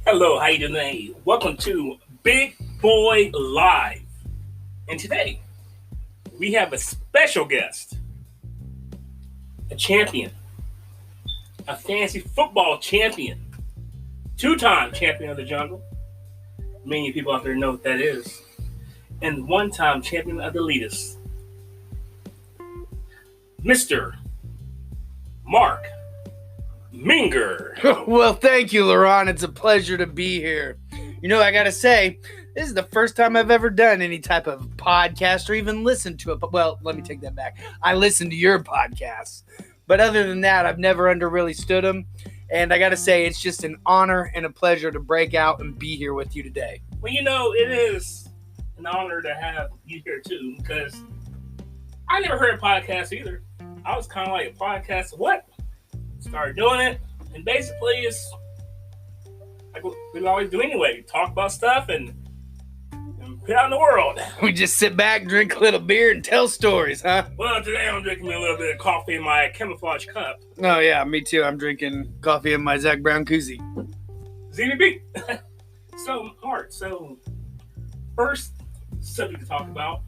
Hello, how you doing today? Welcome to Big Boy Live. And today we have a special guest, a champion, a fantasy football champion, two-time champion of the jungle. Many people out there know what that is. And one-time champion of the elitists, Mr. Mark Minger. Well, thank you, Laron. It's a pleasure to be here. I gotta say, this is the first time I've ever done any type of podcast or even listened to it. But, well, let me take that back. I listen to your podcasts. But other than that, I've never really stood them. And I gotta say, it's just an honor and a pleasure to break out and be here with you today. Well, it is an honor to have you here, too, because I never heard a podcast either. I was kind of like, a podcast, what? Started doing it, and basically it's like we always do anyway. Talk about stuff and put it out in the world. We just sit back, drink a little beer, and tell stories, huh? Well, today I'm drinking me a little bit of coffee in my camouflage cup. Oh, yeah, me too. I'm drinking coffee in my Zach Brown koozie. ZBB. So, Mark, first subject to talk about,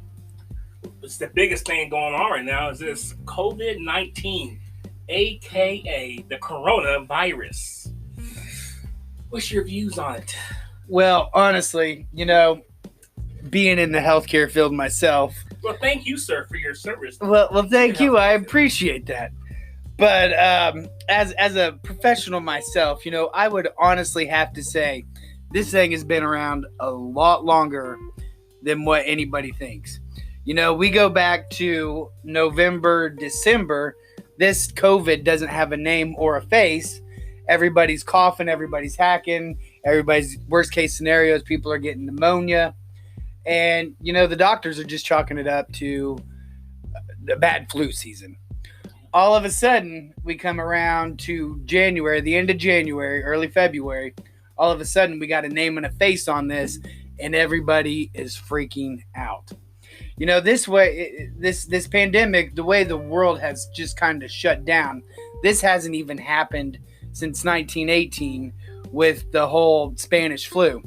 it's the biggest thing going on right now, is this COVID-19. AKA the coronavirus. What's your views on it? Well, honestly, being in the healthcare field myself. Well, thank you, sir, for your service. Well, thank you. I appreciate that. But as a professional myself, I would honestly have to say this thing has been around a lot longer than what anybody thinks. We go back to November, December. This COVID doesn't have a name or a face. Everybody's coughing, everybody's hacking, everybody's worst case scenarios, people are getting pneumonia. And, the doctors are just chalking it up to the bad flu season. All of a sudden, we come around to January, the end of January, early February. All of a sudden, we got a name and a face on this, and everybody is freaking out. This way, this pandemic, the way the world has just kind of shut down, this hasn't even happened since 1918 with the whole Spanish flu.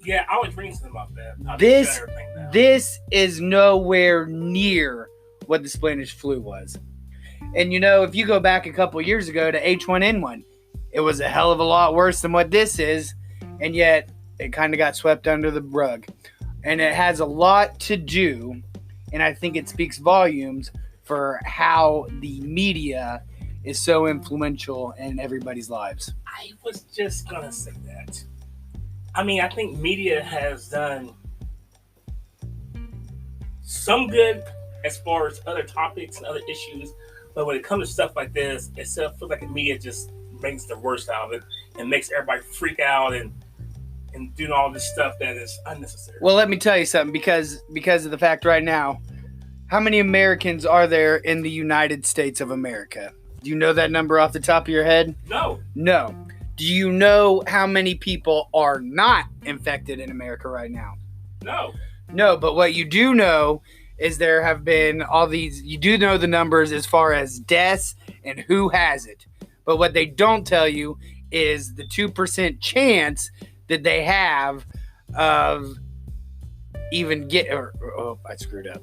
Yeah, I was reading something about that. This is nowhere near what the Spanish flu was. And, if you go back a couple years ago to H1N1, it was a hell of a lot worse than what this is, and yet it kind of got swept under the rug. And it has a lot to do, and I think it speaks volumes for how the media is so influential in everybody's lives. I was just going to say that. I think media has done some good as far as other topics and other issues, but when it comes to stuff like this, it still feels like the media just brings the worst out of it and makes everybody freak out and doing all this stuff that is unnecessary. Well, let me tell you something, because of the fact right now, how many Americans are there in the United States of America? Do you know that number off the top of your head? No. Do you know how many people are not infected in America right now? No, but what you do know is there have been all these, you do know the numbers as far as deaths and who has it. But what they don't tell you is the 2% chance that they have of even I screwed up.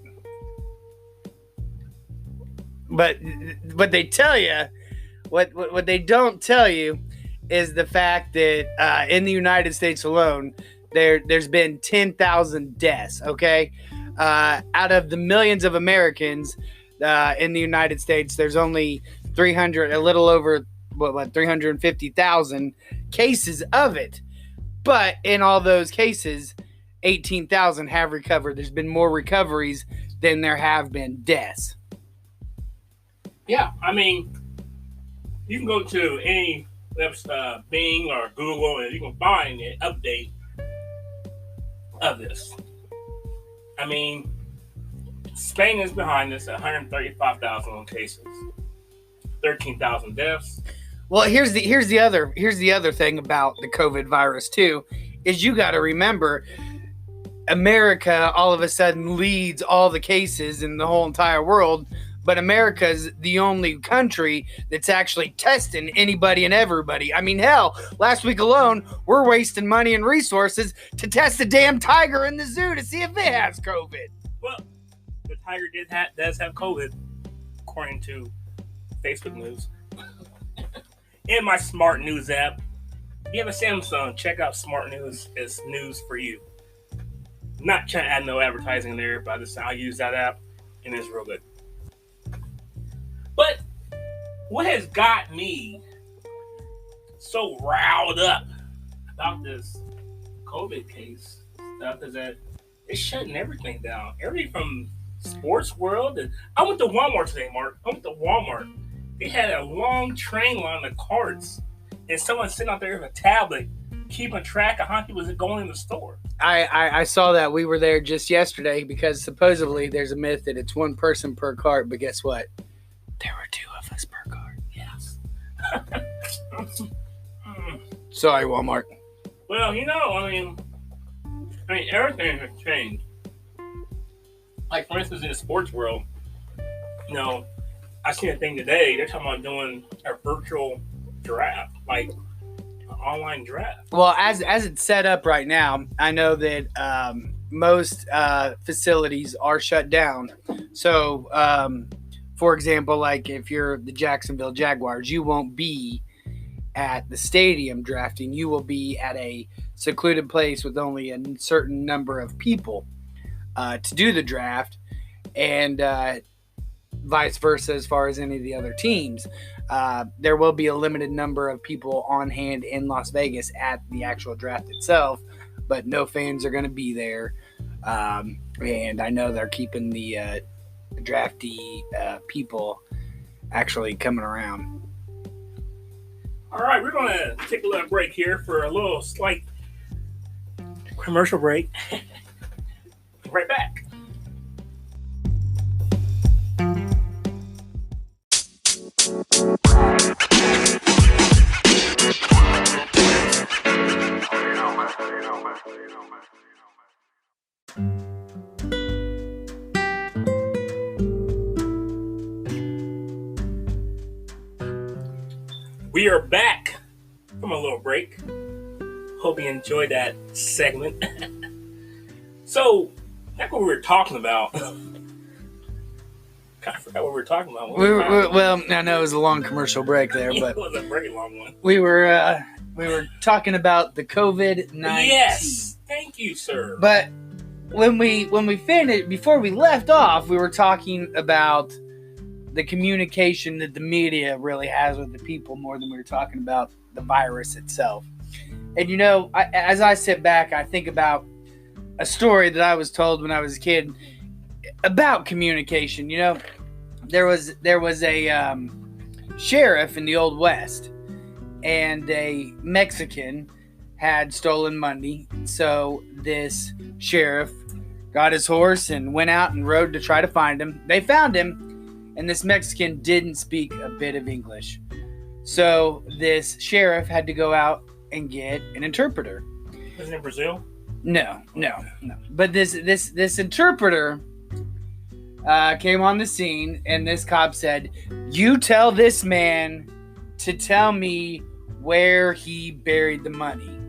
But what they tell you, what they don't tell you is the fact that in the United States alone, there's been 10,000 deaths, okay? Out of the millions of Americans in the United States, there's only a little over 350,000 cases of it. But in all those cases, 18,000 have recovered. There's been more recoveries than there have been deaths. Yeah, you can go to any Bing or Google and you can find an update of this. Spain is behind us at 135,000 cases, 13,000 deaths. Well, here's the other thing about the COVID virus too, is you got to remember, America all of a sudden leads all the cases in the whole entire world, but America's the only country that's actually testing anybody and everybody. I mean, hell, last week alone, we're wasting money and resources to test a damn tiger in the zoo to see if it has COVID. Well, the tiger does have COVID, according to Facebook News. In my Smart News app, if you have a Samsung, check out Smart News. It's news for you. Not trying to add no advertising there, but I'll use that app, and it's real good. But what has got me so riled up about this COVID case stuff is that it's shutting everything down. Everything from sports world. I went to Walmart today, Mark. They had a long train line of carts, and someone sitting out there with a tablet keeping track of how many people was going in the store. I saw that. We were there just yesterday because supposedly there's a myth that it's one person per cart, but guess what? There were two of us per cart. Yes. Sorry, Walmart. Well, I mean, everything has changed. Like, for instance, in the sports world, I seen a thing today. They're talking about doing a virtual draft, like an online draft. Well, as it's set up right now, I know that most facilities are shut down. So, for example, like if you're the Jacksonville Jaguars, you won't be at the stadium drafting. You will be at a secluded place with only a certain number of people to do the draft, and vice versa as far as any of the other teams. There will be a limited number of people on hand in Las Vegas at the actual draft itself, but no fans are going to be there. And I know they're keeping the drafty people actually coming around. All right, we're going to take a little break here for a little slight commercial break. Right back. We are back from a little break. Hope you enjoyed that segment. So, that's what we were talking about. I forgot what we were talking about. Well, I know it was a long commercial break there, but it was a very long one. We were talking about the COVID-19. Yes, thank you, sir. But when we finished, before we left off, we were talking about the communication that the media really has with the people more than we were talking about the virus itself. And as I sit back, I think about a story that I was told when I was a kid about communication. There was a sheriff in the Old West, and a Mexican had stolen money. So this sheriff got his horse and went out and rode to try to find him. They found him, and this Mexican didn't speak a bit of English. So this sheriff had to go out and get an interpreter. Isn't it Brazil? No. But this interpreter came on the scene, and this cop said, "You tell this man to tell me where he buried the money."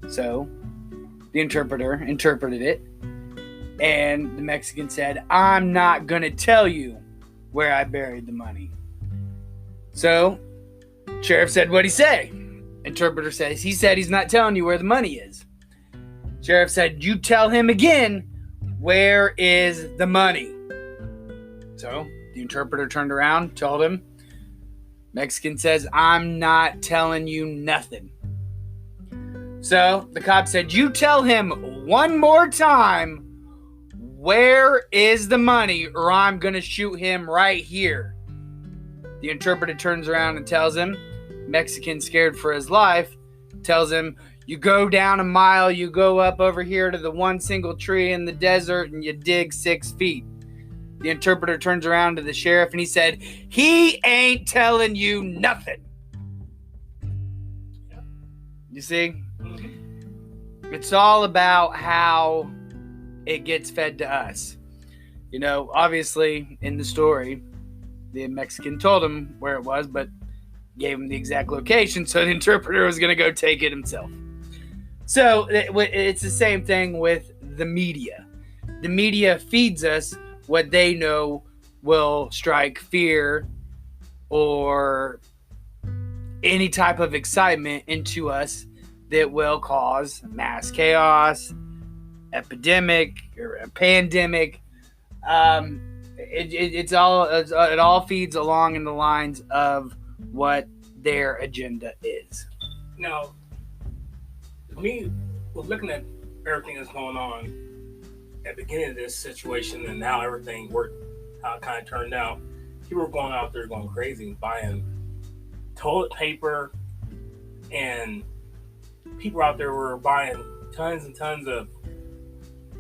So the interpreter interpreted it, and the Mexican said, "I'm not going to tell you where I buried the money." So sheriff said, "What'd he say?" Interpreter says, "He said he's not telling you where the money is." Sheriff said, "You tell him again, where is the money?" So the interpreter turned around, told him. Mexican says, "I'm not telling you nothing." So the cop said, "You tell him one more time, where is the money, or I'm going to shoot him right here." The interpreter turns around and tells him. Mexican, scared for his life, tells him, "You go down a mile, you go up over here to the one single tree in the desert, and you dig 6 feet. The interpreter turns around to the sheriff, and he said, "He ain't telling you nothing." You see? It's all about how it gets fed to us. Obviously in the story, the Mexican told him where it was, but gave him the exact location, so the interpreter was going to go take it himself. So it's the same thing with the media. The media feeds us what they know will strike fear or any type of excitement into us that will cause mass chaos, epidemic, or a pandemic. It all feeds along in the lines of what their agenda is. Now, me looking at everything that's going on at the beginning of this situation and how everything worked, how it kind of turned out, people were going out there going crazy, buying toilet paper, and people out there were buying tons and tons of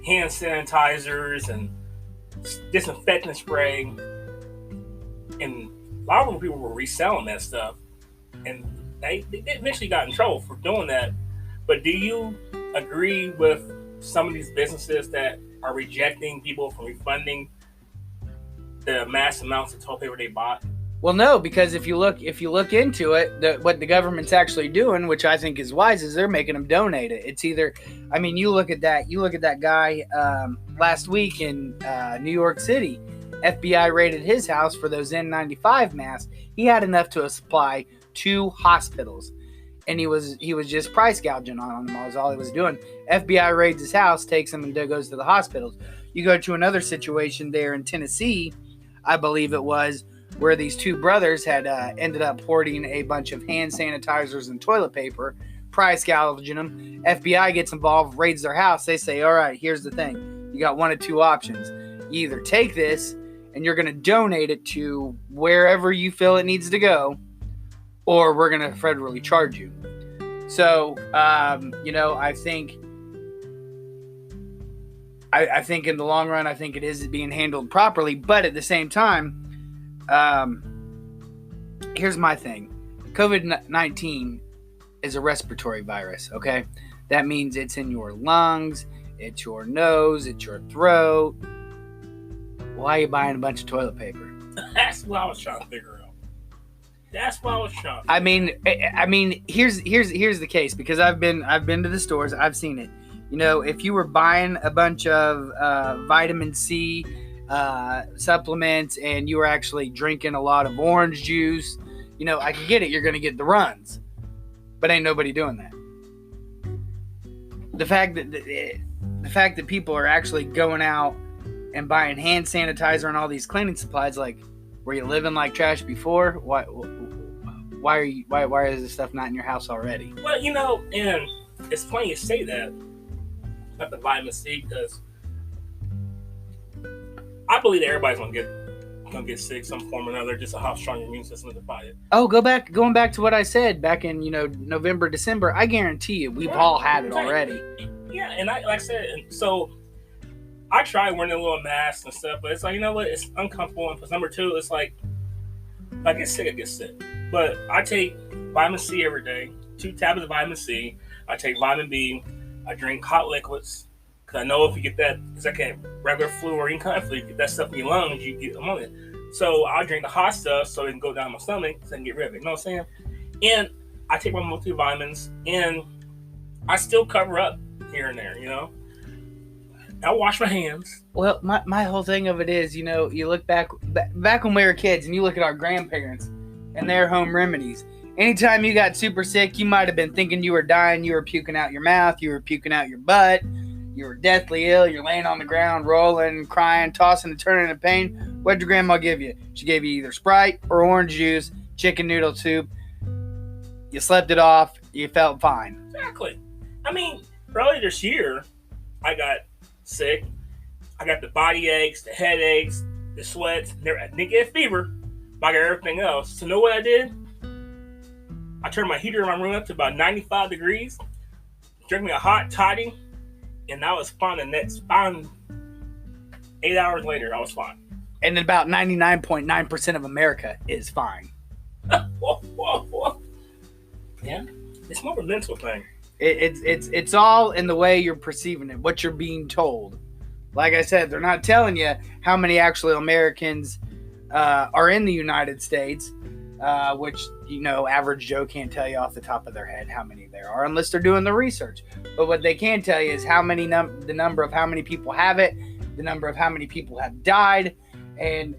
hand sanitizers and disinfectant spray, and a lot of people were reselling that stuff, and they eventually got in trouble for doing that. But do you agree with some of these businesses that are rejecting people from refunding the mass amounts of toilet paper they bought? Well, no, because if you look into it, what the government's actually doing, which I think is wise, is they're making them donate it. It's either, you look at that guy last week in New York City. FBI raided his house for those N95 masks. He had enough to supply 2 hospitals, and he was just price gouging on them. That was all he was doing. FBI raids his house, takes him, and goes to the hospitals. You go to another situation there in Tennessee, I believe it was, where these 2 brothers had ended up hoarding a bunch of hand sanitizers and toilet paper, price gouging them. FBI gets involved, raids their house. They say, all right, here's the thing. You got one of 2 options. You either take this and you're going to donate it to wherever you feel it needs to go, or we're going to federally charge you. So, I think in the long run, I think it is being handled properly. But at the same time, here's my thing. COVID-19 is a respiratory virus, okay? That means it's in your lungs, it's your nose, it's your throat. Why are you buying a bunch of toilet paper? That's what I was trying to figure out. Here's the case, because I've been to the stores, I've seen it. If you were buying a bunch of vitamin C supplements and you were actually drinking a lot of orange juice, I can get it. You're going to get the runs, but ain't nobody doing that. The fact that people are actually going out and buying hand sanitizer and all these cleaning supplies, like, were you living like trash before? Why is this stuff not in your house already? Well, and it's funny you say that about the vitamin C, because I believe that everybody's gonna get sick some form or another, just how strong your immune system is to fight it. Oh, going back to what I said back in November, December. I guarantee you, we've all had it already. Yeah, and like I said, so I tried wearing a little mask and stuff, but it's like, it's uncomfortable. And plus, number 2, it's like, if I get sick, I get sick. But I take vitamin C every day, 2 tablets of vitamin C. I take vitamin B. I drink hot liquids. Because I know if you get that, it's like a regular flu or any kind of flu, you get that stuff in your lungs, you get ammonia. So I drink the hot stuff so it can go down my stomach so I can get rid of it. You know what I'm saying? And I take my multivitamins, and I still cover up here and there, I wash my hands. Well, my whole thing of it is, you look back when we were kids, and you look at our grandparents and their home remedies. Anytime you got super sick, you might have been thinking you were dying, you were puking out your mouth, you were puking out your butt, you were deathly ill, you're laying on the ground, rolling, crying, tossing and turning in pain. What did your grandma give you? She gave you either Sprite or orange juice, chicken noodle soup. You slept it off, you felt fine. Exactly. Earlier this year, I got sick. I got the body aches, the headaches, the sweats. I didn't get a fever, but I got everything else. So know what I did? I turned my heater in my room up to about 95 degrees, drank me a hot toddy, and I was fine. The next 8 hours later, I was fine. And about 99.9% of America is fine. Yeah, it's more of a mental thing. It's all in the way you're perceiving it, what you're being told. Like I said, they're not telling you how many actually Americans are in the United States, which, average Joe can't tell you off the top of their head how many there are unless they're doing the research. But what they can tell you is how many the number of how many people have it, the number of how many people have died, and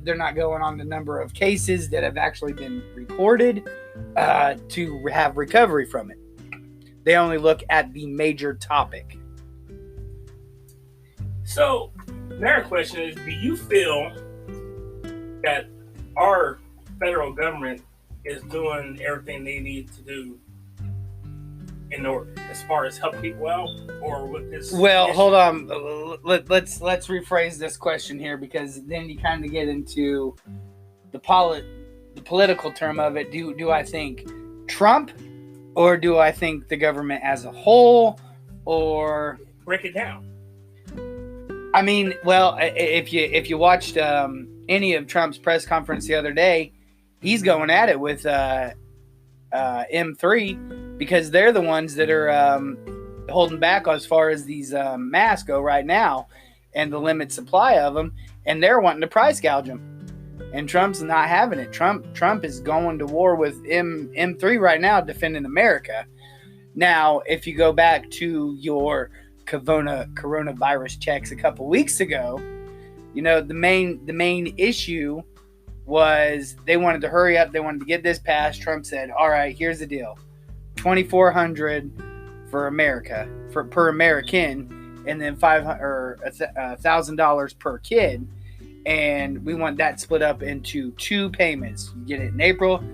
they're not going on the number of cases that have actually been reported to have recovery from it. They only look at the major topic. So, another question is, do you feel that our federal government is doing everything they need to do in order, as far as help people out, or with this? Well, issue? hold on. Let's rephrase this question here, because then you kind of get into the political term of it. Do I think Trump, or do I think the government as a whole, or break it down? I mean, well, if you watched any of Trump's press conference the other day, he's going at it with M3, because they're the ones that are holding back as far as these masks go right now, and the limit supply of them, and they're wanting to price gouge them. And Trump's not having it. Trump is going to war with M3 right now, defending America. Now, if you go back to your coronavirus checks a couple weeks ago, the main issue was they wanted to hurry up. They wanted to get this passed. Trump said, all right, here's the deal. $2,400 for America, per American, and then $1,000 per kid. And we want that split up into 2 payments. You get it in April,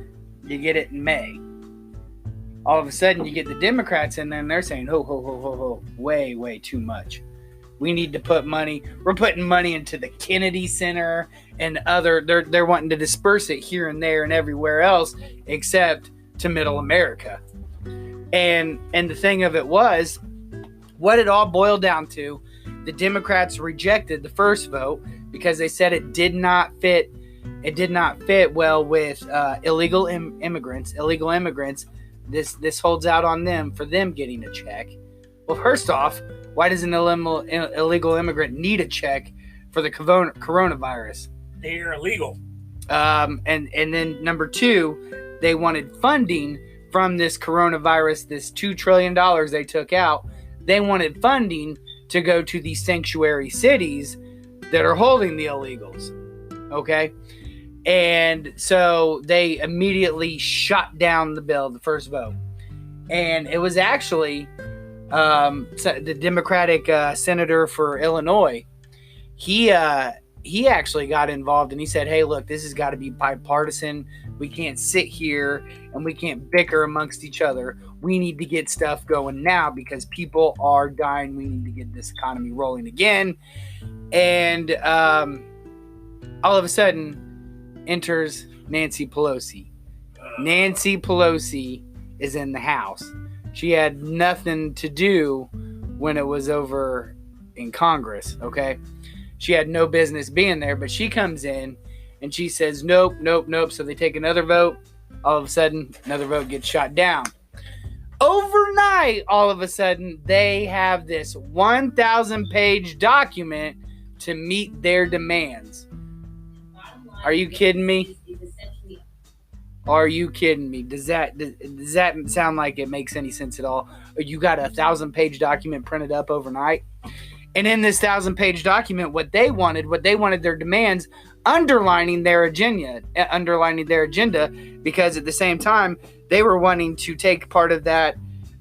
you get it in May. All of a sudden, you get the Democrats in there, and they're saying, ho, way too much. We need to put money. We're putting money into the Kennedy Center and other. They're wanting to disperse it here and there and everywhere else, except to Middle America. And the thing of it was, what it all boiled down to, the Democrats rejected the first vote because they said it did not fit. It did not fit well with illegal immigrants. Illegal immigrants. This holds out on them for them getting a check. Well, first off, why does an illegal immigrant need a check for the coronavirus? They're illegal. And then number 2, they wanted funding from this coronavirus, this $2 trillion they took out. They wanted funding to go to these sanctuary cities that are holding the illegals. Okay? And so they immediately shot down the bill, the first vote. And it was actually the Democratic senator for Illinois. He actually got involved, and he said, hey, look, this has got to be bipartisan. We can't sit here and we can't bicker amongst each other. We need to get stuff going now because people are dying. We need to get this economy rolling again. And all of a sudden, enters Nancy Pelosi. Nancy Pelosi is in the House. She had nothing to do when it was over in Congress, okay? She had no business being there, but she comes in and she says, nope. So they take another vote. All of a sudden, another vote gets shot down. Overnight, all of a sudden, they have this 1,000-page document to meet their demands. Are you kidding me? Are you kidding me? Does that sound like it makes any sense at all? You got a 1,000-page document printed up overnight? And in this 1,000-page document, what they wanted their demands, underlining their agenda, because at the same time, they were wanting to take part of that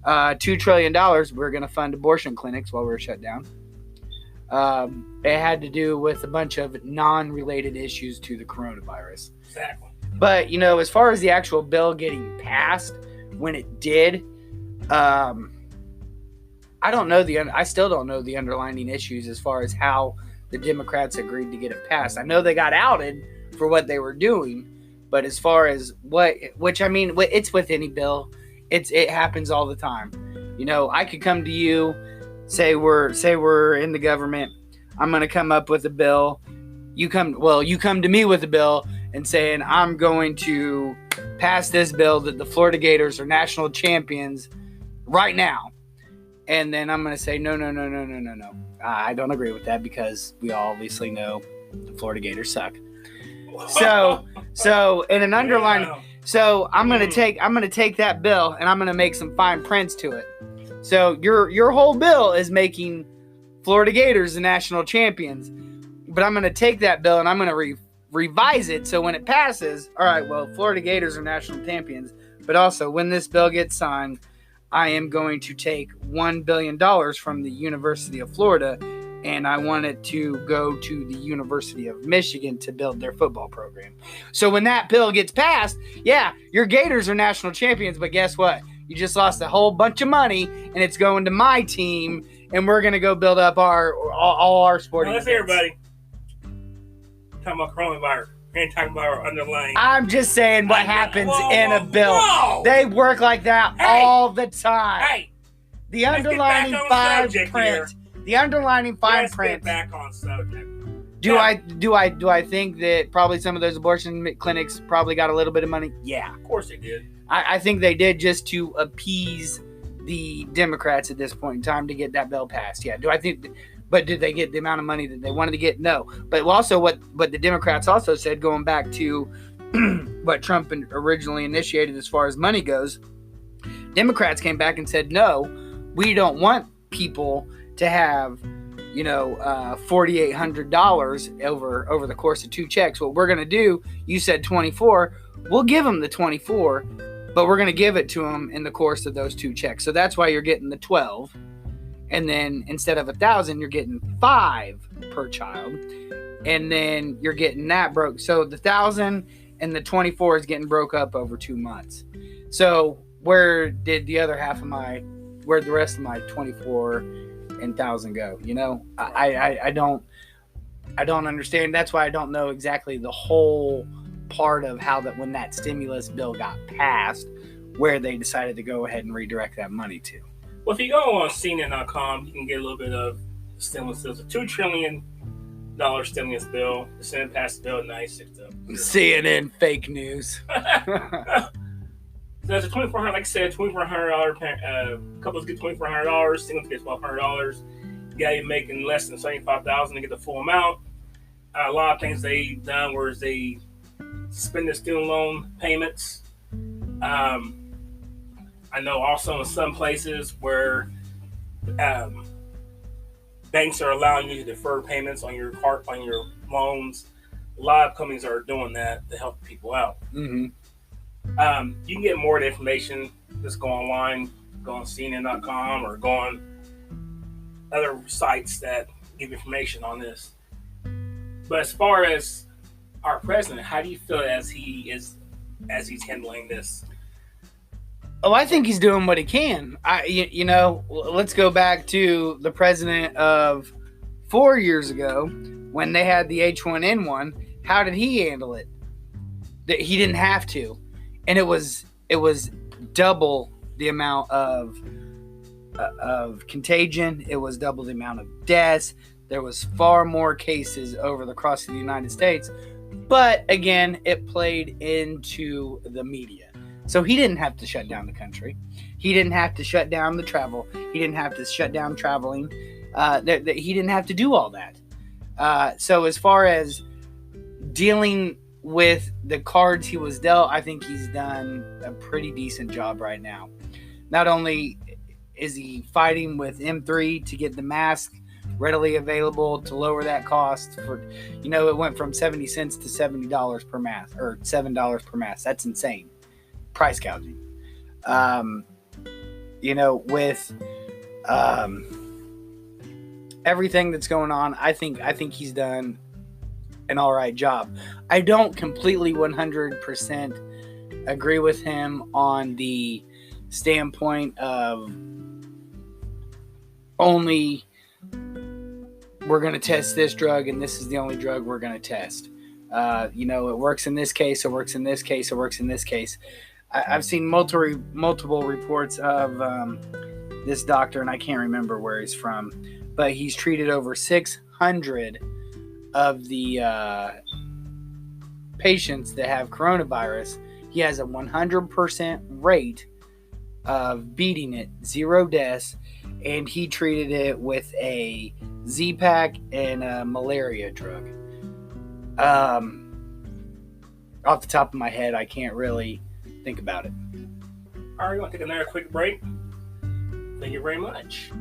$2 trillion. We're going to fund abortion clinics while we're shut down. It had to do with a bunch of non-related issues to the coronavirus. Exactly. But, as far as the actual bill getting passed, when it did, I still don't know the underlying issues as far as how the Democrats agreed to get it passed. I know they got outed for what they were doing, but as far as it's with any bill, it happens all the time. I could come to you, say we're in the government. I'm going to come up with a bill. You come to me with a bill and saying I'm going to pass this bill that the Florida Gators are national champions right now. And then I'm going to say, no. I don't agree with that because we all obviously know the Florida Gators suck. So in an underlying, so I'm going to take that bill and I'm going to make some fine prints to it. So your whole bill is making Florida Gators the national champions, but I'm going to take that bill and I'm going to revise it so when it passes, all right, well, Florida Gators are national champions, but also when this bill gets signed, I am going to take $1 billion from the University of Florida and I want it to go to the University of Michigan to build their football program. So when that bill gets passed, yeah, your Gators are national champions, but guess what? You just lost a whole bunch of money, and it's going to my team, and we're going to go build up all our sporting events. Let's hear, buddy. Talking about coronavirus. We ain't talking about our underlying. I'm just saying what happens in a bill. Whoa. They work like that all the time. Hey, the underlining fine print. The underlining fine print. Get back on subject. Do I think that probably some of those abortion clinics probably got a little bit of money? Yeah, of course they did. I think they did just to appease the Democrats at this point in time to get that bill passed. Yeah. But did they get the amount of money that they wanted to get? No. But also what the Democrats also said, going back to what Trump originally initiated as far as money goes, Democrats came back and said, no, we don't want people to have, $4,800 over the course of 2 checks. What we're going to do, you said 24, we'll give them the 24, but we're going to give it to them in the course of those 2 checks. So that's why you're getting the 12. And then instead of 1,000, you're getting 5 per child. And then you're getting that broke. So the 1,000 and the 24 is getting broke up over 2 months. So where did the rest of my 24 and 1,000 go? I don't understand. That's why I don't know exactly the whole part of how that when that stimulus bill got passed, where they decided to go ahead and redirect that money to. Well, if you go on CNN.com, you can get a little bit of stimulus bills. A $2 trillion stimulus bill. The Senate passed the bill at 96. CNN fake news. So that's a $2,400, like I said, $2,400. Couples get $2,400. Singles get $1,200. You got to be making less than $75,000 to get the full amount. A lot of things they've done was they suspended student loan payments. I know also in some places where banks are allowing you to defer payments on your loans. A lot of companies are doing that to help people out. Mm-hmm. You can get more information. Just go online, go on CNN.com or go on other sites that give information on this. But as far as our president, how do you feel as he's handling this? Oh, I think he's doing what he can. Let's go back to the president of 4 years ago when they had the H1N1. How did he handle it? That he didn't have to, and it was double the amount of contagion. It was double the amount of deaths. There was far more cases over the cross of the United States. But again, it played into the media. So he didn't have to shut down the country. He didn't have to shut down the travel. He didn't have to shut down traveling. He didn't have to do all that. So as far as dealing with the cards he was dealt, I think he's done a pretty decent job right now. Not only is he fighting with M3 to get the mask readily available to lower that cost for, it went from 70 cents to $70 per mask, or $7 per mask. That's insane. Price gouging. With everything that's going on, I think he's done an all right job. I don't completely 100% agree with him on the standpoint of only we're going to test this drug and this is the only drug we're going to test. It works in this case, it works in this case, it works in this case. I've seen multiple reports of this doctor, and I can't remember where he's from, but he's treated over 600 of the patients that have coronavirus. He has a 100% rate of beating it, 0 deaths, and he treated it with a Z-Pack and a malaria drug. Off the top of my head, I can't really think about it. All right, we're going to take another quick break. Thank you very much.